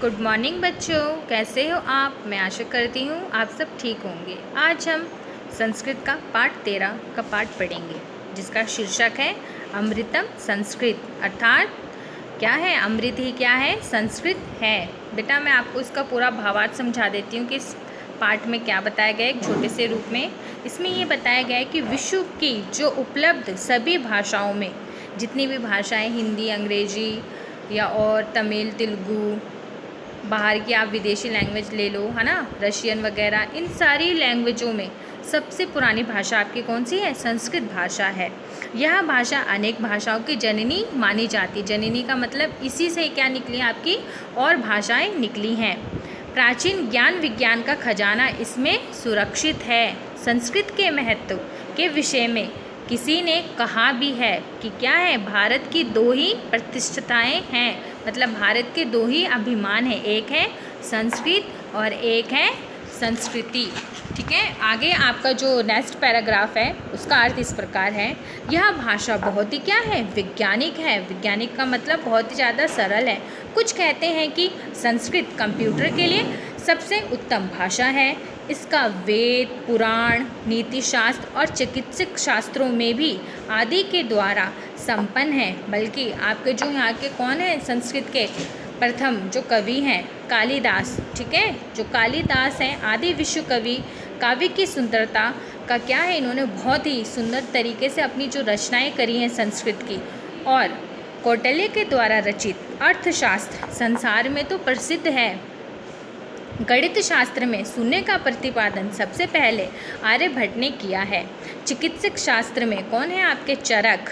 Good morning बच्चों, कैसे हो आप। मैं आशा करती हूँ आप सब ठीक होंगे। आज हम संस्कृत का पाठ 13 का पाठ पढ़ेंगे, जिसका शीर्षक है अमृतम संस्कृत। अर्थात क्या है अमृत ही क्या है, संस्कृत है। बेटा मैं आपको इसका पूरा भावार्थ समझा देती हूँ कि इस पाठ में क्या बताया गया है एक छोटे से रूप में। इसमें ये बताया गया है कि विश्व की जो उपलब्ध सभी भाषाओं में, जितनी भी भाषाएं, हिंदी, अंग्रेजी या और तमिल, तेलुगु, बाहर की आप विदेशी लैंग्वेज ले लो, है ना, रशियन वगैरह, इन सारी लैंग्वेजों में सबसे पुरानी भाषा आपकी कौन सी है, संस्कृत भाषा है। यह भाषा अनेक भाषाओं की जननी मानी जाती। जननी का मतलब इसी से क्या निकली, आपकी और भाषाएं निकली हैं। प्राचीन ज्ञान विज्ञान का खजाना इसमें सुरक्षित है। संस्कृत के महत्व के विषय में किसी ने कहा भी है कि क्या है, भारत की दो ही प्रतिष्ठताएं हैं, मतलब भारत के दो ही अभिमान हैं, एक है संस्कृत और एक है संस्कृति। ठीक है, आगे आपका जो नेक्स्ट पैराग्राफ है उसका अर्थ इस प्रकार है। यह भाषा बहुत ही क्या है, वैज्ञानिक है। वैज्ञानिक का मतलब बहुत ही ज़्यादा सरल है। कुछ कहते हैं कि संस्कृत कंप्यूटर के लिए सबसे उत्तम भाषा है। इसका वेद, पुराण, नीति शास्त्र और चिकित्सक शास्त्रों में भी आदि के द्वारा संपन्न है। बल्कि आपके जो यहाँ के कौन है, संस्कृत के प्रथम जो कवि हैं कालिदास, ठीक है, जो कालिदास हैं आदि विश्व कवि, काव्य की सुंदरता का क्या है, इन्होंने बहुत ही सुंदर तरीके से अपनी जो रचनाएं करी हैं संस्कृत की। और कौटिल्य के द्वारा रचित अर्थशास्त्र संसार में तो प्रसिद्ध है। गणित शास्त्र में शून्य का प्रतिपादन सबसे पहले आर्यभट्ट ने किया है। चिकित्सक शास्त्र में कौन है, आपके चरक,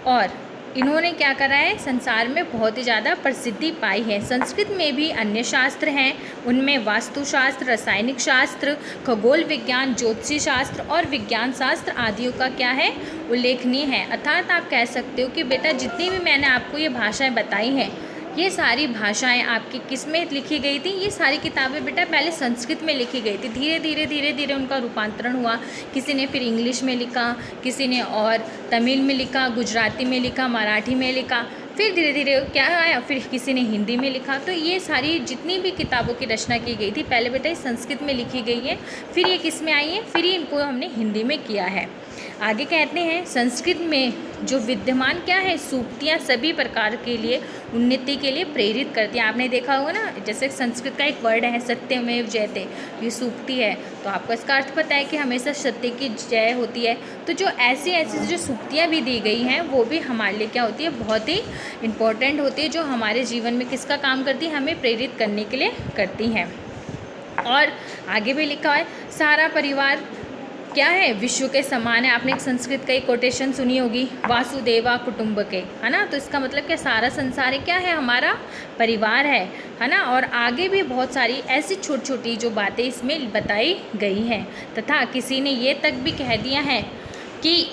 और इन्होंने क्या करा है, संसार में बहुत ही ज़्यादा प्रसिद्धि पाई है। संस्कृत में भी अन्य शास्त्र हैं, उनमें वास्तुशास्त्र, रासायनिक शास्त्र, खगोल विज्ञान, ज्योतिषी शास्त्र और विज्ञान शास्त्र आदियों का क्या है, उल्लेखनीय है। अर्थात आप कह सकते हो कि बेटा जितनी भी मैंने आपको ये भाषाएं बताई हैं, ये सारी भाषाएं आपकी किस में लिखी गई थी, ये सारी किताबें बेटा पहले संस्कृत में लिखी गई थी। धीरे धीरे उनका रूपांतरण हुआ। किसी ने फिर इंग्लिश में लिखा, किसी ने और तमिल में लिखा, गुजराती में लिखा, मराठी में लिखा, फिर धीरे धीरे क्या आया, फिर किसी ने हिंदी में लिखा। तो ये सारी जितनी भी किताबों की रचना की गई थी पहले बेटा इस संस्कृत में लिखी गई है, फिर ये किस में आई है, फिर इनको हमने हिंदी में किया है। आगे कहते हैं संस्कृत में जो विद्यमान क्या है, सूक्तियाँ सभी प्रकार के लिए उन्नति के लिए प्रेरित करती हैं। आपने देखा होगा ना, जैसे संस्कृत का एक वर्ड है सत्यमेव जयते, ये सूक्ति है, तो आपको इसका अर्थ पता है कि हमेशा सत्य की जय होती है। तो जो ऐसी जो सूक्तियाँ भी दी गई हैं वो भी हमारे लिए क्या होती है, बहुत ही इम्पोर्टेंट होती है, जो हमारे जीवन में किसका काम करती है, हमें प्रेरित करने के लिए करती हैं। और आगे भी लिखा है सारा परिवार क्या है, विश्व के समान है। आपने एक संस्कृत का एक कोटेशन सुनी होगी, वासुदेवा कुटुंबके, है ना। तो इसका मतलब क्या, सारा संसार है क्या है, हमारा परिवार है ना। और आगे भी बहुत सारी ऐसी छोटी छोटी जो बातें इसमें बताई गई हैं। तथा किसी ने ये तक भी कह दिया है कि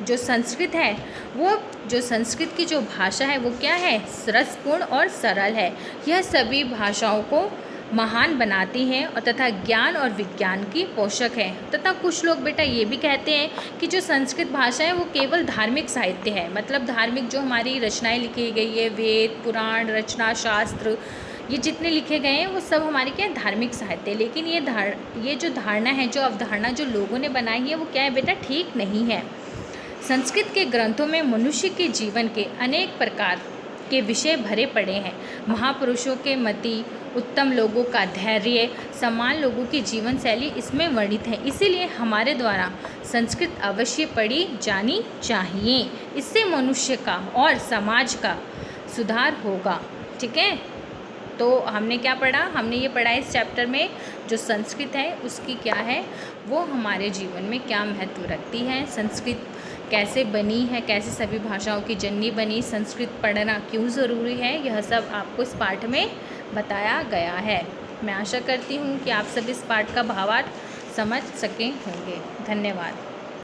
जो संस्कृत है, वो जो संस्कृत की जो भाषा है वो क्या है, रसपूर्ण और सरल है। यह सभी भाषाओं को महान बनाती हैं और तथा ज्ञान और विज्ञान की पोषक है। तथा कुछ लोग बेटा ये भी कहते हैं कि जो संस्कृत भाषा है वो केवल धार्मिक साहित्य है, मतलब धार्मिक जो हमारी रचनाएं लिखी गई है, वेद, पुराण, रचना शास्त्र, ये जितने लिखे गए हैं वो सब हमारी क्या है, धार्मिक साहित्य है। लेकिन ये जो धारणा है, जो अवधारणा जो लोगों ने बनाई है वो क्या है बेटा, ठीक नहीं है। संस्कृत के ग्रंथों में मनुष्य के जीवन के अनेक प्रकार के विषय भरे पड़े हैं। महापुरुषों के मति, उत्तम लोगों का धैर्य, समान लोगों की जीवन शैली इसमें वर्णित है। इसीलिए हमारे द्वारा संस्कृत अवश्य पढ़ी जानी चाहिए। इससे मनुष्य का और समाज का सुधार होगा। ठीक है, तो हमने क्या पढ़ा, हमने ये पढ़ा इस चैप्टर में जो संस्कृत है उसकी क्या है, वो हमारे जीवन में क्या महत्व रखती है, संस्कृत कैसे बनी है, कैसे सभी भाषाओं की जननी बनी, संस्कृत पढ़ना क्यों ज़रूरी है, यह सब आपको इस पाठ में बताया गया है। मैं आशा करती हूँ कि आप सब इस पाठ का भावार्थ समझ सके होंगे। धन्यवाद।